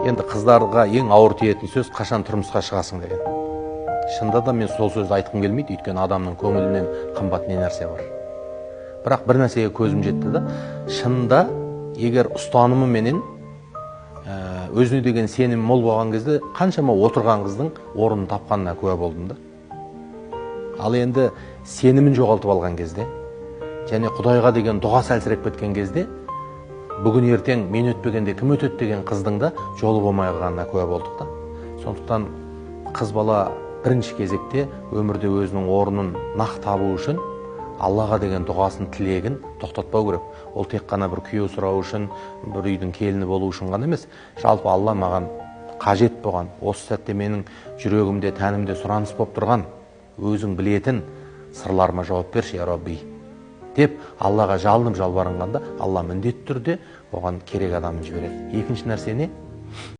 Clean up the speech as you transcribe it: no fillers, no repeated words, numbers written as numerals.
Енді қыздарға ең ауыр тиетін сөз қашан тұрмысқа шығасың деген. Шынында да мен сол сөзді айтқым келмейді, өйткені адамның көңілінен қымбат не нәрсе бар. Бірақ бір нәрсеге көзім жетті да, шынында егер ұстанымы менен өзіне деген сенім мол болған кезде қаншама отырған қыздың орнын тапқанына куә болдым да. Ал енді сенімін жоғалтып алған кезде және Құдайға деген дұғасы әлсіреп кеткен кезде бүгін ертең мен өтпегенде кім өтеді деген қыздың да жолы болмай қалғанына куә болдық та. Сондықтан қыз бала бірінші кезекте өмірде өзінің орнын нақ табу үшін Аллаға деген дұғасын, тілегін тоқтатпау керек. Ол тек қана бір күйеу сұрау үшін, бір үйдің келіні болу үшін ғана емес, жалпы Алла маған қажет болған, осы сәтте менің жүрегімде, тәнімде сұраныс болып тұрған, өзің білетін сырларыма жауап берші, я Рабби деп Аллаға жалынып жалбарынғанда, Алла міндетті түрде оған керек адамын жібереді. Екінші нәрсе не?